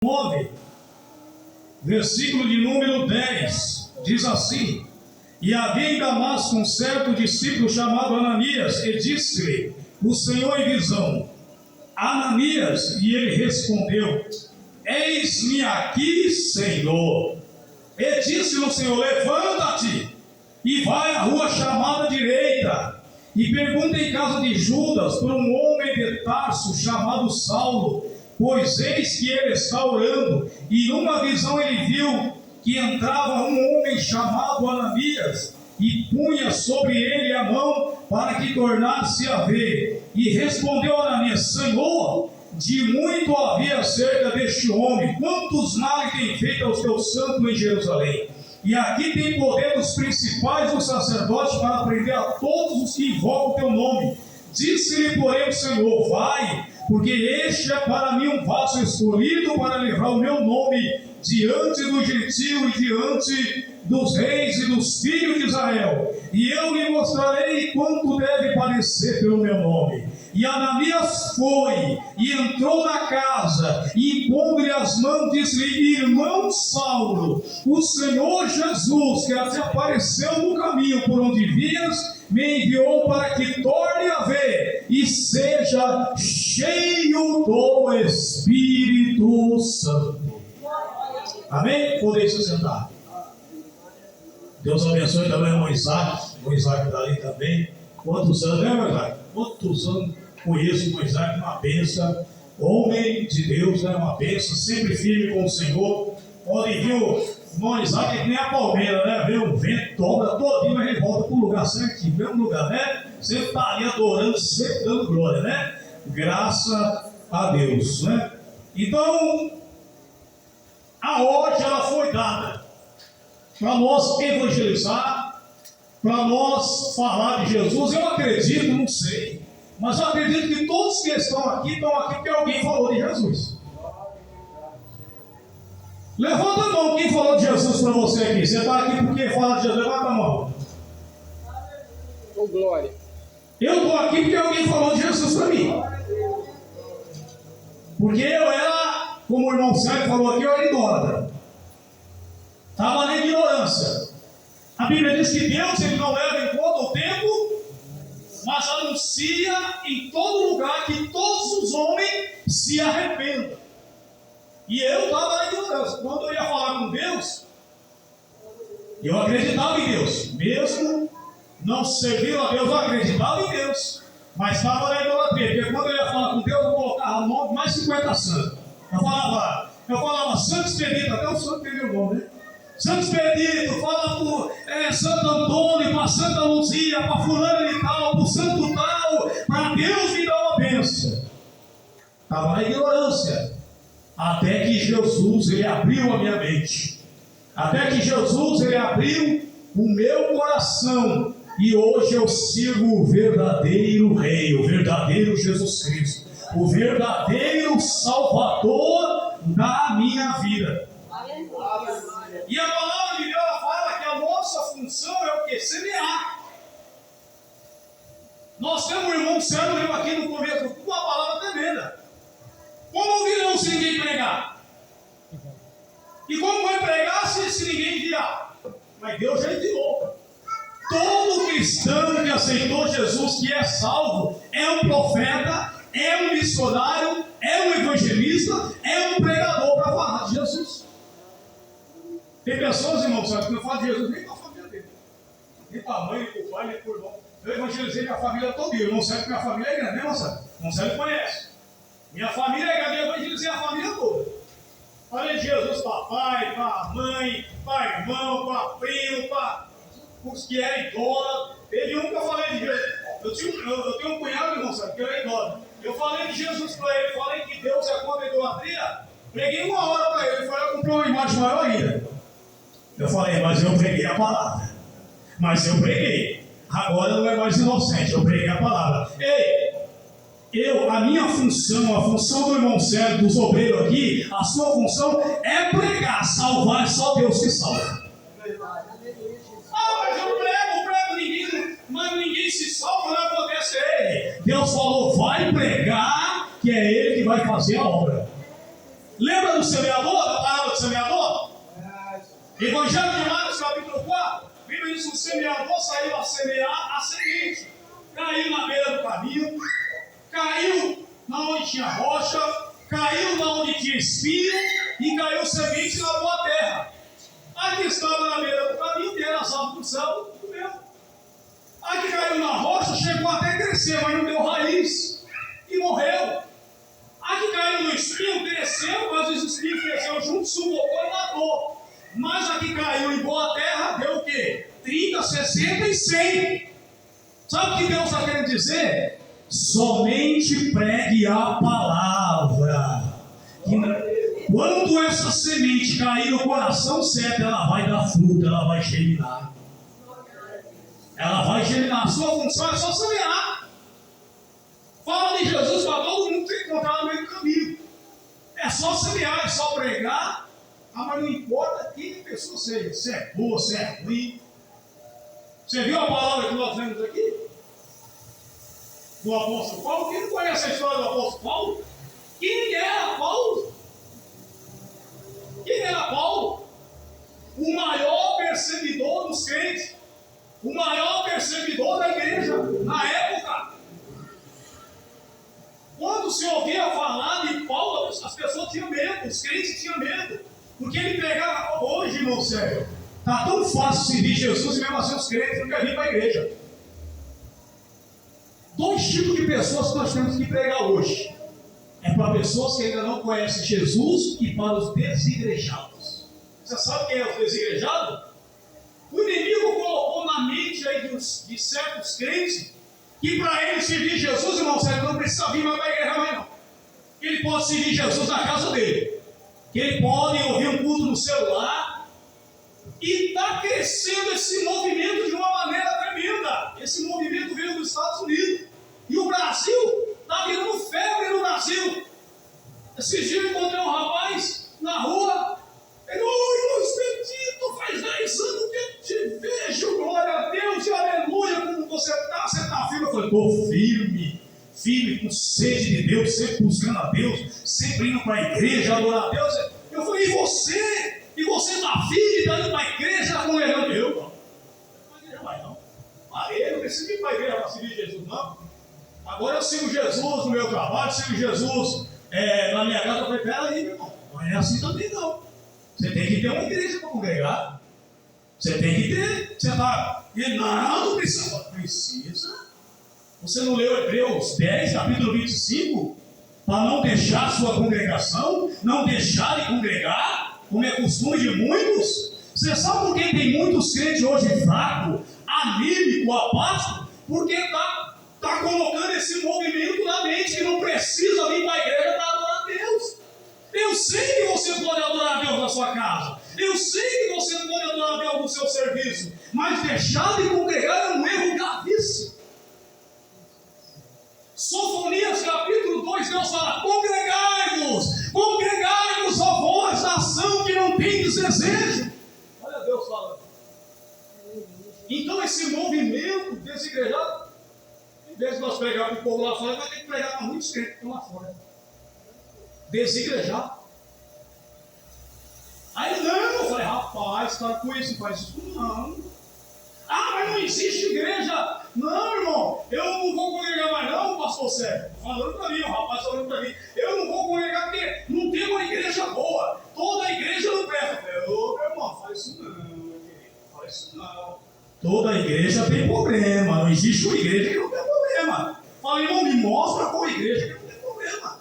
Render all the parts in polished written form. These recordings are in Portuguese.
9, versículo de número 10, diz assim: E havia em Damasco um certo discípulo chamado Ananias, e disse-lhe o Senhor em visão: Ananias, e ele respondeu: Eis-me aqui, Senhor. E disse-lhe o Senhor: Levanta-te e vai à rua chamada direita, e pergunta em casa de Judas por um homem de Tarso chamado Saulo, pois eis que ele está orando. E numa visão ele viu que entrava um homem chamado Ananias, e punha sobre ele a mão para que tornasse a ver. E respondeu Ananias: Senhor, de muito havia acerca deste homem, quantos males tem feito aos teus santos em Jerusalém. E aqui tem poder dos principais dos sacerdotes para prender a todos os que invocam o teu nome. Disse-lhe, porém, o Senhor: Vai, porque este é para mim um vaso escolhido para levar o meu nome diante do gentio e diante dos reis e dos filhos de Israel. E eu lhe mostrarei quanto deve padecer pelo meu nome. E Ananias foi e entrou na casa, e impondo-lhe as mãos, disse-lhe: Irmão Saulo, o Senhor Jesus, que te apareceu no caminho por onde vias, me enviou para que torne a ver e seja cheio do Espírito Santo. Amém? Podeis se sentar. Deus abençoe também o Isaac. O Isaac está ali também. Quantos anos, né, Isaac? Quantos anos conheço o Isaac? Uma bênção. Homem de Deus, né? Uma bênção. Sempre firme com o Senhor. Pode vir o irmão Isaac, é que nem a palmeira, né? Vê um vento, dobra todinho, mas ele volta para o lugar certinho, mesmo lugar, né? Sempre está ali adorando, sempre dando glória, né? Graças a Deus, né? Então, a ordem ela foi dada para nós evangelizar, para nós falar de Jesus. Eu acredito, não sei, mas eu acredito que todos que estão aqui porque alguém falou de Jesus. Levanta a mão quem falou de Jesus para você aqui. Você está aqui porque fala de Jesus? Levanta a mão. Oh, glória. Eu estou aqui porque alguém falou de Jesus para mim. Porque eu era, como o irmão Sérgio falou aqui, eu era idólatra. Estava na ignorância. A Bíblia diz que Deus ele não leva em conta o tempo, mas anuncia em todo lugar que todos os homens se arrependam. E eu estava na ignorância. Quando eu ia falar com Deus, eu acreditava em Deus. Mesmo não servindo a Deus, eu acreditava em Deus. Mas estava na idolatria. Porque quando eu ia falar com Deus, eu colocava o nome mais 50 santos. Eu falava Santo Expedito, até o santo tem meu nome, né? Santo Expedito, fala para Santo Antônio, para Santa Luzia, para fulano e tal, para o santo tal, para Deus me dar uma bênção. Estava na ignorância. Até que Jesus ele abriu a minha mente. Até que Jesus ele abriu o meu coração. E hoje eu sirvo o verdadeiro Rei, o verdadeiro Jesus Cristo, o verdadeiro Salvador da minha vida. E a palavra de Deus fala que a nossa função é o que? Semear. Nós temos um irmão Sérgio aqui no começo, uma palavra tremenda. Como virão se ninguém pregar? E como vai pregar se ninguém virar? Mas Deus já enviou. Todo cristão que aceitou Jesus, que é salvo, é um profeta, é um missionário, é um evangelista, é um pregador para falar de Jesus. Tem pessoas, irmãos, que não falam de Jesus nem para a família dele, nem para a mãe, nem para o pai, nem para o irmão. Eu evangelizei minha família toda, eu não sei que minha família é grande, né, moça? Não sei que conhece. Minha família é grande, eu evangelizei a família toda. Falei de Jesus para pai, para mãe, para irmão, para primo, para os que eram idólatras. Teve um que eu falei de Jesus. Eu tenho um cunhado, irmão, sabe, que eu era idólatra. Eu falei de Jesus para ele, falei que Deus é contra a idolatria. Preguei 1 hora para ele, ele falou: eu comprei uma imagem maior ainda. Eu falei: mas eu preguei a palavra. Mas eu preguei. Agora não é mais inocente, eu preguei a palavra. Ei! A minha função, a função do irmão Sérgio, dos obreiros aqui, a sua função é pregar, salvar, é só Deus que salva. Mas eu prego, mas ninguém se salva, não acontece. Deus falou: vai pregar, que é Ele que vai fazer a obra. Lembra do semeador, da parábola do semeador? Evangelho de Marcos, capítulo 4. A Bíblia diz que o semeador saiu a semear a semente. Caiu na beira do caminho, caiu na onde tinha rocha, caiu na onde tinha espinho e caiu semente na boa terra. A que estava na beira do caminho, que era as aves do céu, comeu. A que caiu na rocha chegou até crescer, mas não deu raiz e morreu. A que caiu no espinho cresceu, mas os espinhos cresceram junto, sufocou e matou. Mas a que caiu em boa terra deu o quê? 30, 60 e 100. Sabe o que Deus está querendo dizer? Somente pregue a palavra. Quando essa semente cair no coração certo, ela vai dar fruto, ela vai germinar. Ela vai germinar. A sua função é só semear. Fala de Jesus para todo mundo que encontrar no meio do caminho. É só semear, é só pregar. Mas não importa quem a pessoa seja, se é boa, se é ruim. Você viu a palavra que nós vemos aqui? Do apóstolo Paulo? Quem não conhece a história do apóstolo Paulo? Quem era Paulo? Quem era Paulo? O maior perseguidor dos crentes. O maior perseguidor da igreja na época. Quando se ouvia falar de Paulo, as pessoas tinham medo, os crentes tinham medo. Porque ele pregava hoje, irmão sério. Está tão fácil seguir Jesus e mesmo assim os crentes não querem vir para a igreja. Dois tipos de pessoas que nós temos que pregar hoje. É para pessoas que ainda não conhecem Jesus e para os desigrejados. Você sabe quem é os desigrejados? O inimigo colocou na mente aí de certos crentes que para ele servir Jesus, irmão sério, não precisa vir mais para a igreja mais não. Ele pode servir Jesus na casa dele. Que ele pode ouvir um culto no celular. E está crescendo esse movimento de uma maneira tremenda. Esse movimento veio dos Estados Unidos. E o Brasil está virando febre no Brasil. Esses dias eu encontrei um rapaz na rua. Ele, oi, Expedito, faz 10 anos que eu te vejo, glória a Deus e aleluia, como você está firme? Eu falei, estou firme. Firme, com sede de Deus, sempre buscando a Deus, sempre indo para a igreja, adorar a Deus. Eu falei, e você? E você está firme, está indo para a igreja, congregando? Eu não. Não para a igreja mais não. Parei, não preciso ir para a igreja para seguir Jesus, não. Agora eu sigo Jesus no meu trabalho, sigo Jesus na minha casa. Eu falei, peraí, meu irmão, não é assim também não. Você tem que ter uma igreja para congregar. Você tem que ter. Você está. Não precisa. Precisa. Você não leu Hebreus 10, capítulo 25? Para não deixar sua congregação, não deixar de congregar, como é costume de muitos. Você sabe por que tem muitos crentes hoje fracos, anímico, apático? Porque está colocando esse movimento na mente que não precisa vir para a igreja para adorar a Deus. Eu sei que você pode adorar a Deus na sua casa. Eu sei que você pode adorar a Deus no seu serviço. Mas deixar de congregar é um erro gravíssimo. Sofonias capítulo 2, Deus fala, congregai-vos, ó vós, nação que não tendes desejo. Olha Deus falando. Então esse movimento desigrejado, em vez de nós pregar para o povo lá fora, vai ter que pregar para muitos crentes que estão lá fora. Desigrejado. Aí não, eu falei, rapaz, está com isso, faz isso não. Ah, mas não existe igreja. Não, irmão, eu não vou congregar mais não, pastor Sérgio. Falando para mim, o rapaz falando para mim. Eu não vou congregar porque não tem uma igreja boa. Toda igreja não presta. Ô, meu irmão, faz isso não, meu querido. Faz isso não. Toda igreja tem problema. Não existe uma igreja que não tem problema. Fala, irmão, me mostra qual igreja que não tem problema.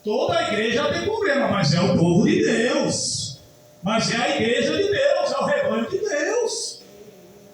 Toda igreja tem problema, mas é o povo de Deus. Mas é a igreja de Deus, é o rebanho de Deus.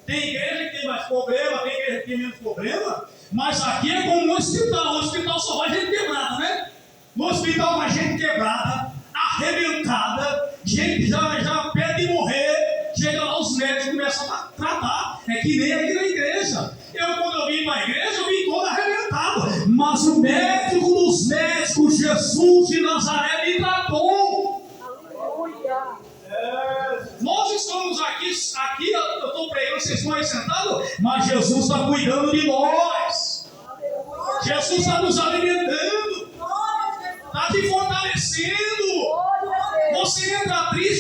Tem igreja que tem mais problema, tem igreja que tem menos problema, mas aqui é como no hospital. No hospital só vai gente quebrada, né? No hospital vai gente quebrada, arrebentada, gente já pede de morrer. Chega lá, os médicos começam a tratar. É que nem aqui na igreja. Quando eu vim para a igreja, eu vim todo arrebentado. Mas o médico dos médicos, Jesus de Nazaré, me tratou. Aleluia. Nós estamos aqui eu estou pregando, vocês estão aí sentados, mas Jesus está cuidando de nós. Jesus está nos alimentando, está te fortalecendo.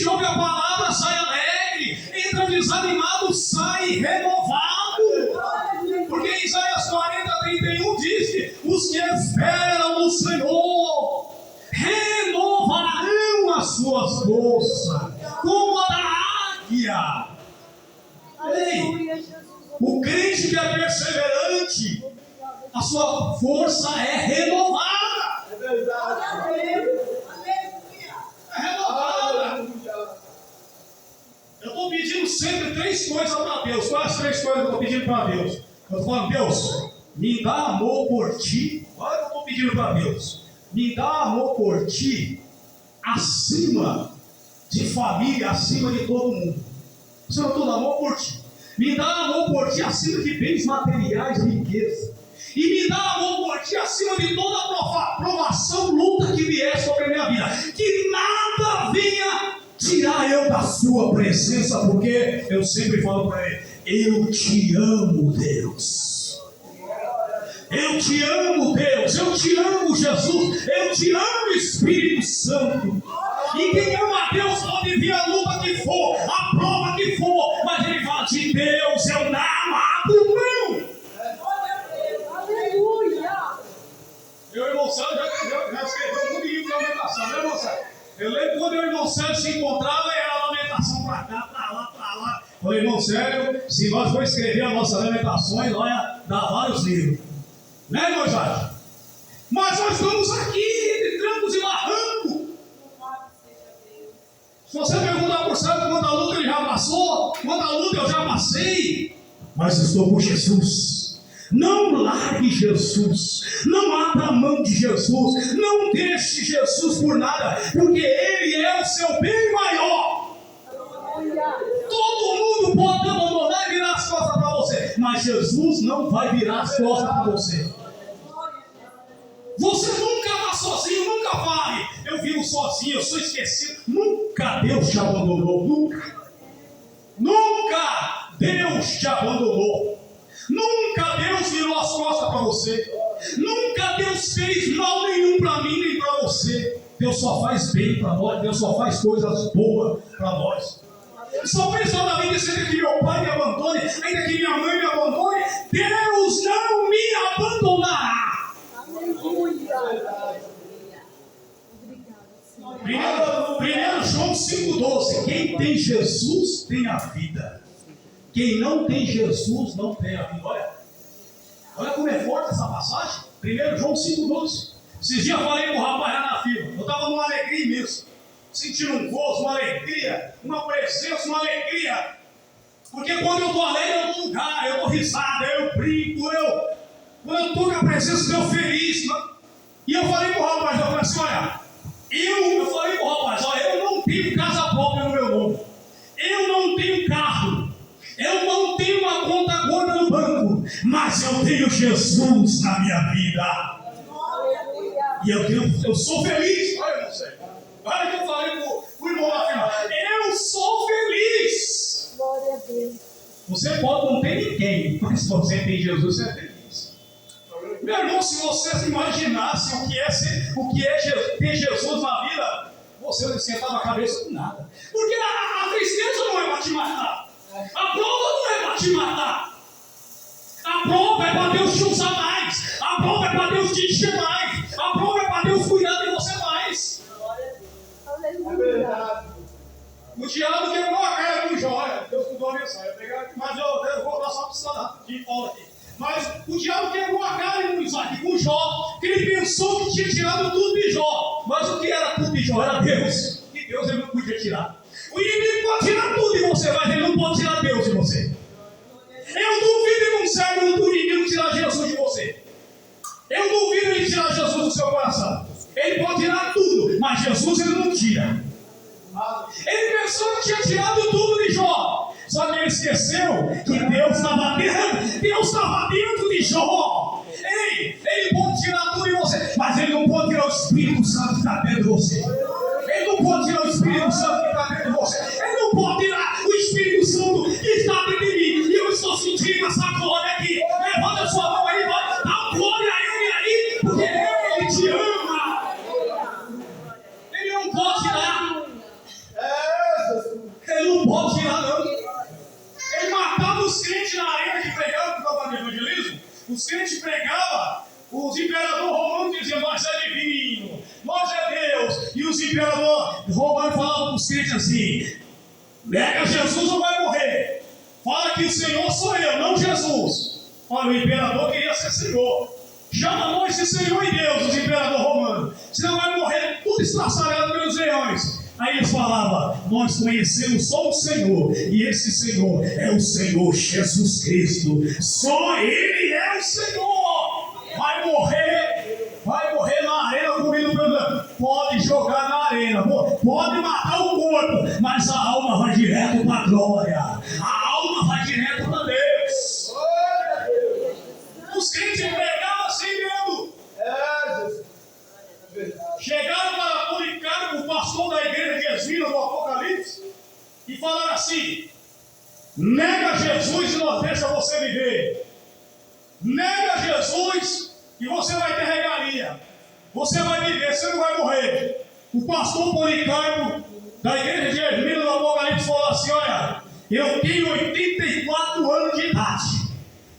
triste ouve a palavra, sai alegre. Entra desanimado, sai renovado. Porque em Isaías 40:31 diz que os que esperam no Senhor renovarão as suas forças, como a da águia. Ei, o crente que é perseverante, a sua força é renovada. É verdade. É renovada. Eu estou pedindo sempre 3 coisas para Deus. Quais as 3 coisas que eu estou pedindo para Deus? Eu estou falando, Deus, me dá amor por ti. Olha o que eu estou pedindo para Deus. Me dá amor por ti acima de família, acima de todo mundo. Senhor, eu estou dando amor por ti. Me dá amor por ti acima de bens materiais e riqueza. E me dá amor por ti acima de toda provação, luta que vier sobre a minha vida. Que nada venha tirar eu da sua presença, porque eu sempre falo para ele, eu te amo, Deus. Eu te amo, Deus. Eu te amo, Jesus. Eu te amo, Espírito Santo. E quem ama a Deus pode vir a luta que for, a prova que for, mas ele fala de Deus, eu não abro mão. Aleluia! Meu irmão Sérgio já escreveu muito livro de lamentação, né, irmão Sérgio? Eu lembro quando o irmão Sérgio se encontrava, era lamentação para cá, para lá, para lá. Falei, irmão Sérgio, se nós for escrever as nossas lamentações, olha, dá vários livros. Né, irmão Sérgio? Mas nós estamos aqui, entre trancos e barrancos. Se você perguntar por Sérgio quanta luta ele já passou, quanta luta eu já passei, mas estou com Jesus. Não largue Jesus, não abra a mão de Jesus, não deixe Jesus por nada, porque Ele é o seu bem maior. Todo mundo pode abandonar e virar as costas para você, mas Jesus não vai virar as costas para você. Você nunca vai sozinho, nunca vai. Eu vivo sozinho, eu sou esquecido. Nunca Deus te abandonou, nunca. Nunca Deus te abandonou. Nunca Deus virou as costas para você. Nunca Deus fez mal nenhum para mim nem para você. Deus só faz bem para nós. Deus só faz coisas boas para nós. Só pensou na vida dizendo que meu pai me abandone, ainda que minha mãe me abandone, Deus não me abandonará. Primeiro João 5,12. Quem tem Jesus tem a vida. Quem não tem Jesus não tem a vida. Olha como é forte essa passagem. 1 João 5,12. Esses dias eu falei com o rapaz lá na fila. Eu estava numa alegria imensa. Sentindo um gozo, uma alegria, uma presença, uma alegria. Porque quando eu estou alegre, eu dou lugar, eu dou risada, eu brinco, quando eu estou com a presença, eu feliz. E eu falei com o rapaz, eu falei assim, olha, eu não tenho casa própria no meu nome. Eu não tenho carro. Eu não tenho uma conta gorda no banco. Mas eu tenho Jesus na minha vida. E eu sou feliz. Olha, não sei. Olha que eu falei pro irmão lá final. Eu sou feliz. Glória a Deus. Você pode não ter ninguém, mas se você tem Jesus, você é feliz. Meu irmão, se você imaginasse o que é ter Jesus na vida, você não esquentava a cabeça com nada. Porque a tristeza não é para te matar. A prova não é para te matar. A prova é para Deus te usar mais. A prova é para Deus te encher mais. A prova é para Deus cuidar de você mais. Aleluia. É verdade. O diabo quebrou a cara do Jó. Deus mudou a mensagem. Mas eu vou dar só para você de fora aqui. Mas o diabo quebrou a cara com Isaac, com Jó, que ele pensou que tinha tirado tudo de Jó. Mas o que era tudo de Jó? Era Deus. E Deus ele não podia tirar. O inimigo pode tirar tudo de você, mas ele não pode tirar Deus de você. Eu duvido, irmão Sérgio, do inimigo tirar Jesus de você. Eu duvido ele tirar Jesus do seu coração. Ele pode tirar tudo, mas Jesus ele não tira. Ele pensou que tinha tirado tudo de Jó. Só que ele esqueceu que Deus estava dentro de Jó. Ei, ele pode tirar tudo de você, mas ele não pode tirar o Espírito Santo que está dentro de você. Ele não pode tirar o Espírito Santo que está dentro de você. Ele não pode tirar o Espírito Santo que está dentro de mim. E eu estou sentindo essa glória aqui. Levanta a sua mão aí, vai. Dá glória a ele aí, porque ele te ama. Ele não pode tirar. os crentes pregavam, os imperadores romanos diziam: nós é divino, nós é Deus. E os imperadores romanos falavam para os crentes assim: nega Jesus ou vai morrer. Fala que o Senhor sou eu, não Jesus. Olha, o imperador queria ser Senhor. Chama nós de Senhor e Deus, os imperadores romanos. Senão vai morrer tudo estraçalhado pelos leões. Aí eles falavam: nós conhecemos só o Senhor, e esse Senhor é o Senhor Jesus Cristo. Só Ele é o Senhor. Vai morrer na arena comigo. Pode jogar na arena, pode matar o corpo, mas a alma vai direto para a glória. A alma vai direto para Deus. Os crentes pregavam assim mesmo. Chegaram para Policarpo, o pastor da igreja de Esmina do Apocalipse, e falaram assim: nega Jesus e nós deixa você viver. Nega Jesus e você vai ter regalia. Você vai viver, você não vai morrer. O pastor Policarpo da igreja de Esmina do Apocalipse falou assim: olha, eu tenho 84 anos de idade.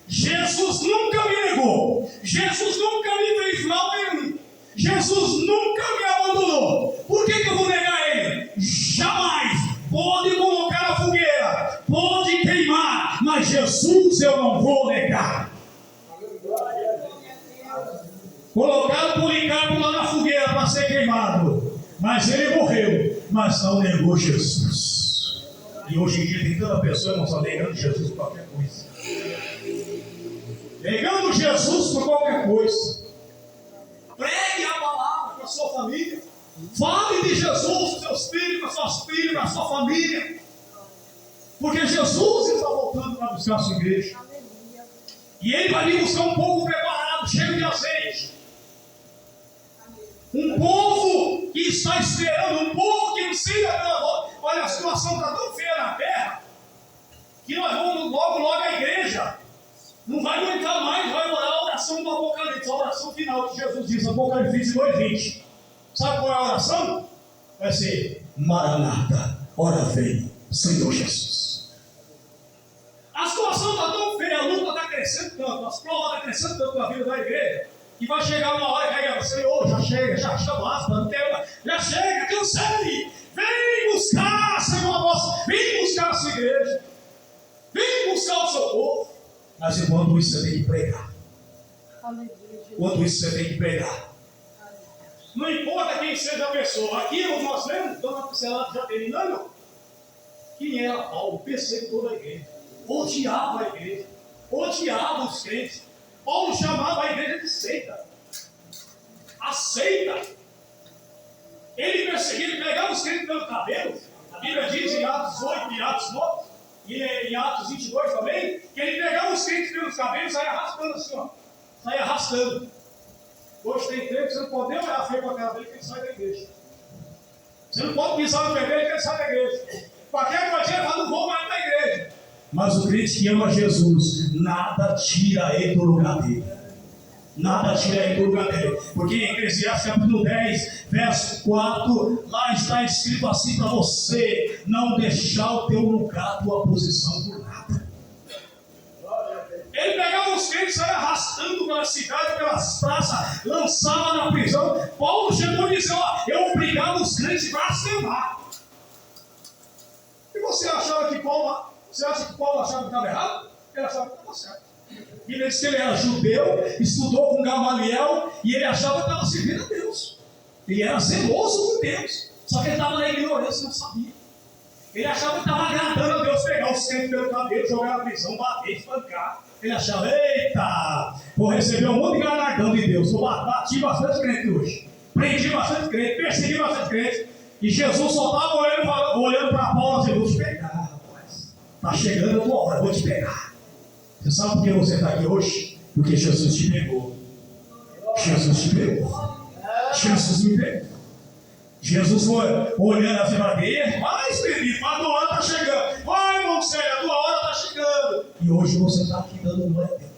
Jesus nunca me negou. Jesus nunca me fez mal nenhum. Jesus nunca me abandonou. Por que eu vou negar Ele? Jamais. Pode colocar na fogueira, pode queimar, mas Jesus eu não vou negar. Colocaram o Policarpo lá na fogueira para ser queimado, mas ele morreu, mas não negou Jesus. E hoje em dia tem tanta pessoa, irmão, só negando Jesus por qualquer coisa. Negando Jesus por qualquer coisa. Pregue a palavra para a sua família. Fale de Jesus para seus filhos, para suas filhas, para a sua família. Porque Jesus está voltando para buscar a sua igreja. E Ele vai vir buscar um povo preparado, cheio de azeite. Um povo que está esperando, um povo que ensina pela voz. Olha, a situação está tão feia na terra, que nós vamos logo a igreja não vai aguentar mais, vai orar a oração do Apocalipse, a oração final que Jesus diz, Apocalipse 2:20. Sabe qual é a oração? Vai ser: Maranata, ora vem, Senhor Jesus. A situação está tão feia, a luta está crescendo tanto, as provas estão crescendo tanto na vida da igreja, que vai chegar uma hora que vai dizer: Senhor, já chega, já basta, não tem, já chega, cansei. Vem buscar, Senhor nosso, vem buscar a sua igreja, vem buscar o seu povo. Mas enquanto isso você tem que pregar. Enquanto isso você tem que pregar. Não importa quem seja a pessoa. Aqui nós lemos, dando uma pincelada já terminando, quem era Paulo, perseguidor da igreja, odiava a igreja, odiava os crentes. Paulo chamava a igreja de seita. A seita. Ele perseguia, ele pegava os crentes pelo cabelo. A Bíblia diz em Atos 8 e Atos 9, e em Atos 22 também, que ele pegava os crentes pelos cabelos e saia arrastando assim, ó. Saia arrastando. Hoje tem crente que você não pode nem olhar feio para a cara dele que ele sai da igreja. Você não pode pisar no pé dele que ele sai da igreja. Qualquer coisa ele fala: não vou mais para a igreja. Mas o crente que ama Jesus, nada tira ele do lugar dele. Nada tira ele do lugar dele. Porque em Eclesiastes capítulo 10, verso 4, lá está escrito assim para você: não deixar o teu lugar, a tua posição por nada. Ele pegava os crentes e saia arrastando pela cidade, pelas praças, lançava na prisão. Paulo chegou e disse: ó, eu obrigava os crentes a blasfemar. E você achava que Paulo achava que estava errado? Ele achava que estava certo. E ele disse que ele era judeu, estudou com Gamaliel, e ele achava que estava servindo a Deus. Ele era zeloso por Deus, só que ele estava na ignorância, não sabia. Ele achava que estava agradando a Deus, pegar os crentes pelo cabelo, jogar na prisão, bater, espancar. Ele achava: eita, vou receber um monte de galardão de Deus. Eu bati bastante crente hoje, prendi bastante crente, persegui bastante crente. E Jesus só estava olhando para Paulo e dizendo: vou te pegar, rapaz. Está chegando a tua hora, vou te pegar. Você sabe por que você está aqui hoje? Porque Jesus te pegou. Jesus te pegou. Jesus me pegou. Jesus foi olhando assim para Deus: mas querido, a tua hora está chegando. Vai, irmão Célio, a tua hora está chegando. E hoje você está aqui dando glória a Deus.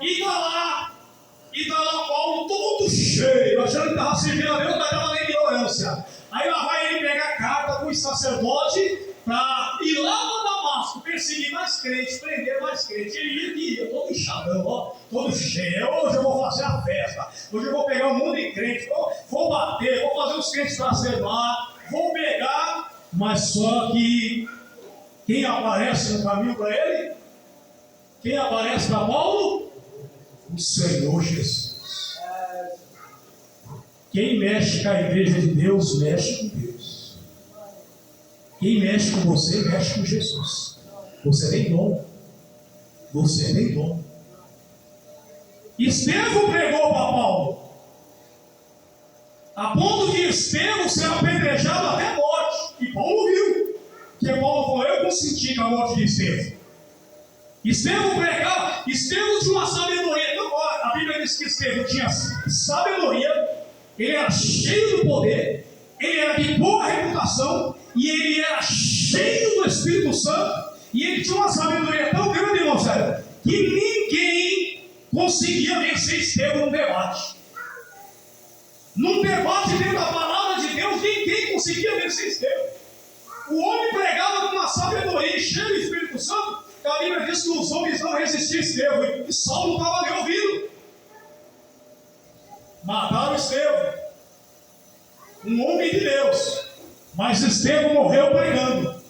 E está lá Paulo todo cheio, achando que estava servindo a Deus, mas estava na ignorância. Aí lá vai ele pegar a carta com foi sacerdote para ir lá para Damasco, perseguir mais crentes, prender mais crentes. Ele ia todo inchadão, ó, todo cheio. Hoje eu vou fazer a festa, hoje eu vou pegar um monte de crentes, vou bater, vou fazer os crentes blasfemar, vou pegar. Mas só que quem aparece no caminho para ele? Quem aparece para Paulo? O Senhor Jesus. Quem mexe com a igreja de Deus, mexe com Deus. Quem mexe com você, mexe com Jesus. Você tem dom. Você tem dom. Estevão pregou para Paulo, a ponto de Estevão ser apedrejado até a morte. E Paulo viu. Porque Paulo falou: eu consenti com a morte de Estevão. Estevão pregava. Estevão tinha uma sabedoria. Então, a Bíblia diz que Estevão tinha sabedoria. Ele era cheio do poder, ele era de boa reputação, e ele era cheio do Espírito Santo, e ele tinha uma sabedoria tão grande, irmão, sério, que ninguém conseguia vencer Estevão num debate. Num debate dentro da palavra de Deus, ninguém conseguia vencer Estevão. O homem pregava com uma sabedoria cheia do Espírito Santo, que a Bíblia diz que os homens não resistiam a Estevão, e Saulo não estava nem ouvindo. Mataram Estevão, um homem de Deus, mas Estevão morreu pregando.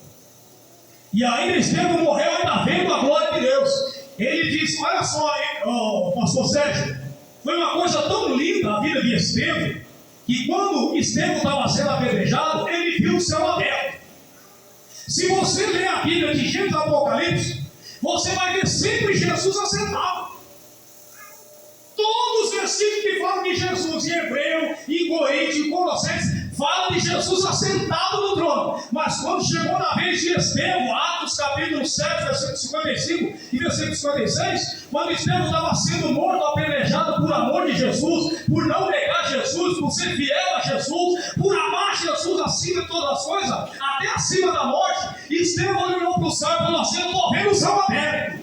E ainda Estevão morreu ainda vendo a glória de Deus. Ele disse: olha só aí, pastor Sérgio, foi uma coisa tão linda a vida de Estevão, que quando Estevão estava sendo apedrejado, ele viu o céu aberto. Se você ler a Bíblia de Gênesis e Apocalipse, você vai ver sempre Jesus assentado. Todos os versículos que falam de Jesus, em Hebreu, em Coríntios, em Colossenses, falam de Jesus assentado no trono. Mas quando chegou na vez de Estevão, Atos capítulo 7, versículo 55 e versículo 56, quando Estevão estava sendo morto, apedrejado por amor de Jesus, por não negar Jesus, por ser fiel a Jesus, por amar Jesus acima de todas as coisas, até acima da morte, Estevão olhou para o céu e falou assim: eu estou vendo o céu aberto.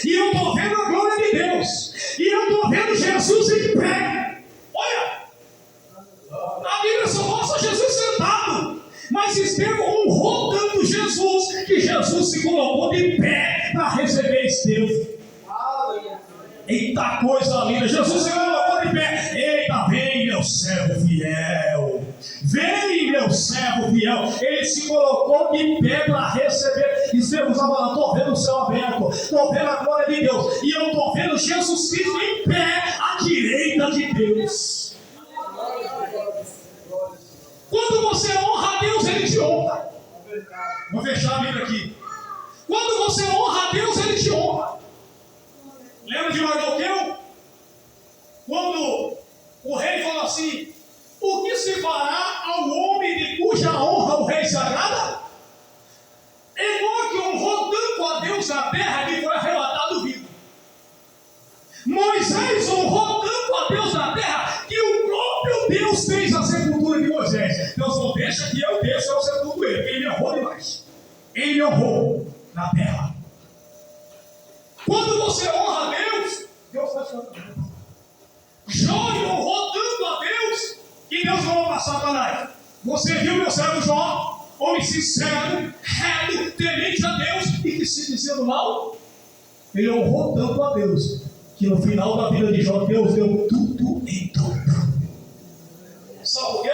E eu estou vendo a glória de Deus. E eu estou vendo Jesus em pé. Olha, a Bíblia só mostra Jesus sentado. Mas Estevão honrou tanto Jesus, que Jesus se colocou de pé para receber Estevão. Eita coisa linda. Jesus se colocou de pé. Eita, vem meu servo fiel. Vem meu servo fiel. Ele se colocou de pé para receber. Estevão estava lá: estou vendo o céu aberto, estou vendo a glória de Deus, e eu estou vendo Jesus Cristo em pé à direita de Deus. Quando você honra a Deus, Ele te honra. Vou fechar a Bíblia aqui. Quando você honra a Deus, Ele te honra. Lembra de Mardoqueu? Quando o rei falou assim: o que se fará ao homem de cuja honra o rei se agrada? Enoque honrou tanto a Deus na terra que foi arrebatado vivo. Moisés honrou tanto a Deus na terra que o próprio Deus fez a sepultura de Moisés. Deus não deixa que eu desça ao sepulcro dele, porque ele honrou demais. Ele honrou na terra. Quando você honra a Deus, Deus faz coisa. Jó honrou tanto a Deus que Deus falou para Satanás: você viu meu servo Jó? Homem sincero, reto, temente a Deus e que se dizendo mal. Ele honrou tanto a Deus que no final da vida de Jó, Deus deu tudo em dobro. Sabe por quê?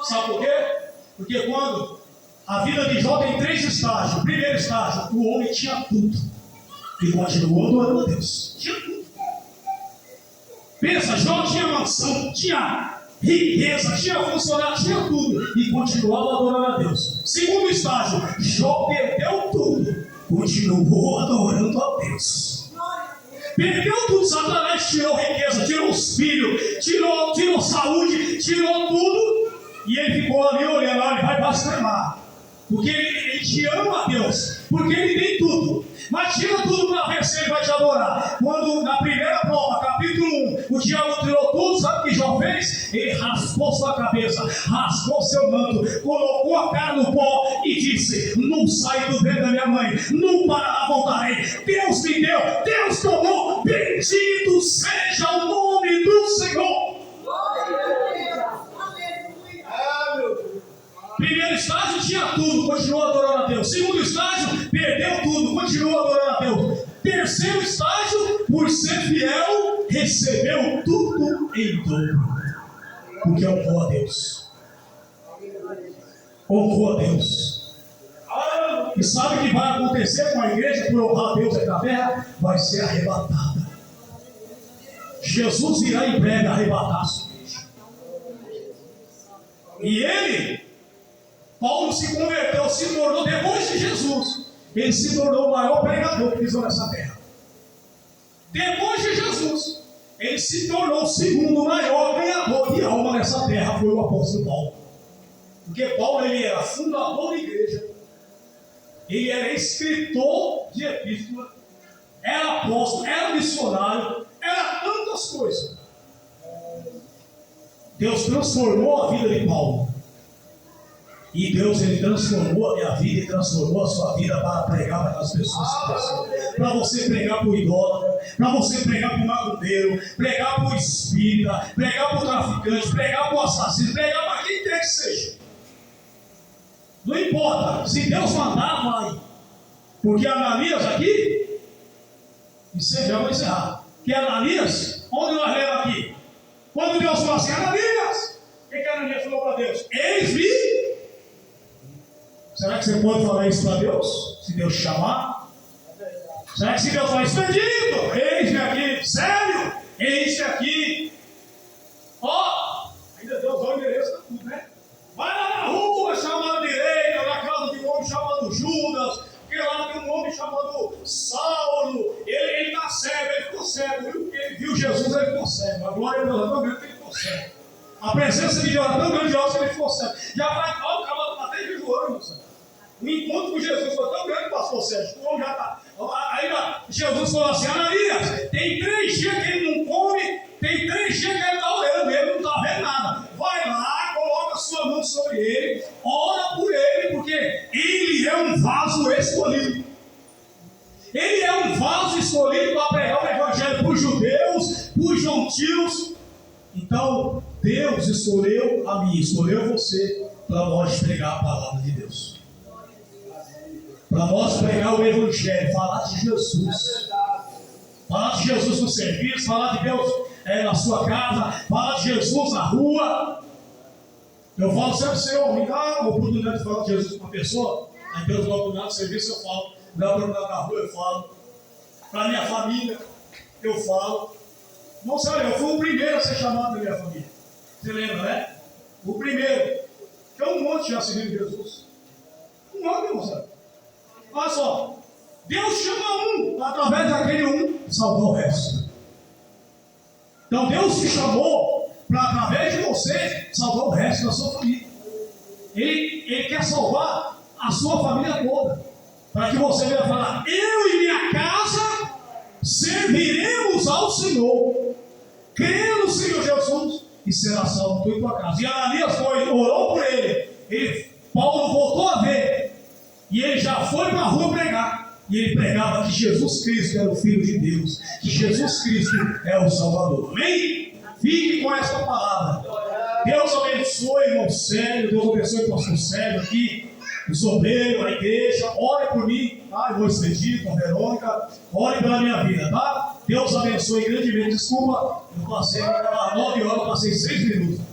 Sabe por quê? Porque quando a vida de Jó tem 3 estágios. Primeiro estágio, o homem tinha tudo e continuou adorando a Deus. Tinha tudo. Pensa, Jó tinha mansão, tinha riqueza, tinha funcionário, tinha tudo e continuava adorando a Deus. Segundo estágio, Jó perdeu tudo, continuou adorando a Deus. Perdeu tudo. Satanás tirou riqueza, tirou os filhos, tirou saúde, tirou tudo, e ele ficou ali olhando: ele vai blasfemar, porque ele te ama a Deus, porque ele tem tudo. Mas tira tudo para vencer, ele vai te adorar. Quando na primeira prova, capítulo 1, o diabo tirou tudo, sabe o que Jó fez? Ele raspou sua cabeça, raspou seu manto, colocou a cara no pó e disse: não saio do ventre da minha mãe, nunca lá voltarei. Deus me deu, Deus tomou, bendito seja o nome do Senhor. Primeiro estágio tinha tudo, continuou adorando a Deus. Segundo estágio, perdeu tudo, continuou adorando a Deus. Terceiro estágio, por ser fiel, recebeu tudo em dobro. Porque honrou a Deus. Honrou a Deus. E sabe o que vai acontecer com a igreja por honrar a Deus aqui na terra? Vai ser arrebatada. Jesus irá em breve arrebatar a sua igreja. E ele, Paulo se converteu, se tornou, depois de Jesus, ele se tornou o maior pregador que pisou nessa terra. Depois de Jesus, ele se tornou o segundo maior ganhador de alma nessa terra, foi o apóstolo Paulo. Porque Paulo, ele era fundador da igreja, ele era escritor de epístola, era apóstolo, era missionário, era tantas coisas. Deus transformou a vida de Paulo. E Deus, ele transformou a minha vida e transformou a sua vida para pregar para as pessoas que precisam. Para você pregar para o idólatra, para você pregar para o macumbeiro, pregar para o espírita, pregar para o traficante, pregar para o assassino, pregar para quem quer que seja. Não importa, se Deus mandar, vai. Porque Ananias aqui, já vou encerrar. Que Ananias, onde nós lemos aqui? Quando Deus falou assim, Ananias, o que Ananias falou para Deus? Eis-me. Será que você pode falar isso para Deus? Se Deus chamar? Será que se Deus falar, expedito, eis-me aqui, sério? Eis-me aqui. Ó, ainda Deus dá o endereço para tudo, né? Vai lá na rua chamada direita, na casa de um homem chamado Judas, porque lá tem um homem chamado Saulo, ele está cego, ele ficou cego, viu? Ele viu Jesus, ele ficou cego. A glória de Deus é tão grande que ele ficou cego. A presença de Deus é tão grandiosa que ele ficou cego. Já vai, ó, o cavalo está até jejuando, meu senhor. O encontro com Jesus foi tão grande, pastor Sérgio, o homem já está. Aí Jesus falou assim, Ananias, tem 3 dias que ele não come, tem 3 dias que ele está orando, ele não está vendo nada. Vai lá, coloca a sua mão sobre ele, ora por ele, porque ele é um vaso escolhido. Ele é um vaso escolhido para pregar o evangelho para os judeus, para os gentios. Então, Deus escolheu a mim, escolheu você, para nós pregar a palavra de Deus. Para nós pregar o evangelho, falar de Jesus. Falar de Jesus no serviço, falar de Deus na sua casa, falar de Jesus na rua. Eu falo sempre, Senhor, me dá a oportunidade de falar de Jesus para uma pessoa. Aí Deus vai oportunidade no serviço, eu falo. Me dá a oportunidade na rua, eu falo. Para minha família, eu falo. Não, sério, eu fui o primeiro a ser chamado da minha família. Você lembra, né? O primeiro. Tem um monte já seguindo Jesus. Um monte, irmão, sabe? Olha só, Deus chama um, através daquele um, salvou o resto. Então Deus te chamou para, através de você, salvar o resto da sua família. Ele quer salvar a sua família toda, para que você venha falar, eu e minha casa serviremos ao Senhor, crendo no Senhor Jesus, e será salvo tu e tua casa. E Ananias orou por ele, Paulo voltou a ver, e ele já foi para a rua pregar. E ele pregava que Jesus Cristo era o Filho de Deus. Que Jesus Cristo é o Salvador. Amém? Fique com essa palavra. Deus abençoe, irmão Sérgio. Deus abençoe o pastor Sérgio aqui. O sobreiro, a igreja. Ore por mim. Tá? Irmão Expedito, a Verônica. Ore pela minha vida, tá? Deus abençoe grandemente. Desculpa, eu passei às 9 horas, passei 6 minutos.